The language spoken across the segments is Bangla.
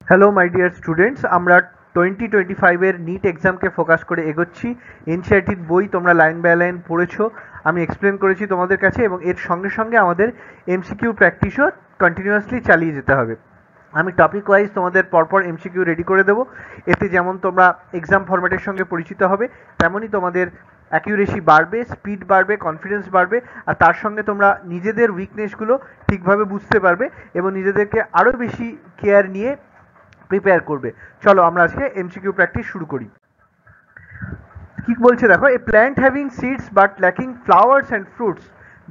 হ্যালো মাই ডিয়ার স্টুডেন্টস, আমরা 2025-এর নিট এক্সামকে ফোকাস করে এগোচ্ছি। এনসিইআরটির বই তোমরা লাইন বাই লাইন পড়েছো, আমি এক্সপ্লেন করেছি তোমাদের কাছে, এবং এর সঙ্গে সঙ্গে আমাদের এমসিকিউ প্র্যাকটিসও কন্টিনিউয়াসলি চালিয়ে যেতে হবে। আমি টপিক ওয়াইজ তোমাদের পরপর এমসিকিউ রেডি করে দেবো। এতে যেমন তোমরা এক্সাম ফরম্যাটের সঙ্গে পরিচিত হবে, তেমনই তোমাদের অ্যাকিউরেসি বাড়বে, স্পিড বাড়বে, কনফিডেন্স বাড়বে, আর তার সঙ্গে তোমরা নিজেদের উইকনেসগুলো ঠিকভাবে বুঝতে পারবে এবং নিজেদেরকে আরও বেশি কেয়ার নিয়ে প্রিপেয়ার করবে। চলো আমরা আজকে এমসিকিউ প্র্যাকটিস শুরু করি। কি বলছে দেখো, a plant having seeds but lacking flowers and fruits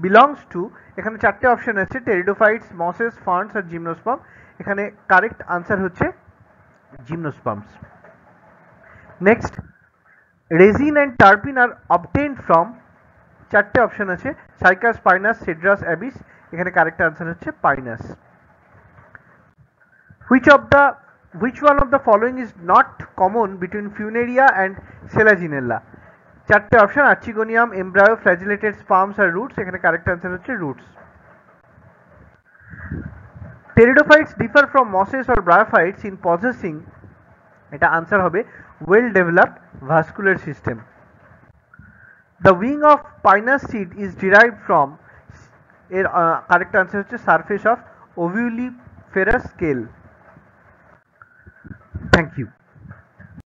belongs to, এখানে চারটে অপশন আছে, টেরিডোফাইটস, মসেস, ফার্নস আর জিমনোস্পার্ম। এখানে কারেক্ট আনসার হচ্ছে gymnosperms. Next, resin and terpene are obtained from, চারটে অপশন আছে, সাইকাস, পাইনাস, সিড্রাস, অ্যাবিস। এখানে কারেক্ট আনসার হচ্ছে Pinus. Which one of the following is not common between Funaria and Selaginella? চারটে option, archegonium, embryo, flagellated sperms আর রুটস। এখানে কারেক্ট আনসার হচ্ছে roots. Pteridophytes differ from mosses or bryophytes in possessing, এটা আনসার হবে well developed vascular system. The wing of Pinus seed is derived from, এর কারেক্ট আনসার হচ্ছে surface of ovuliferous scale. Thank you.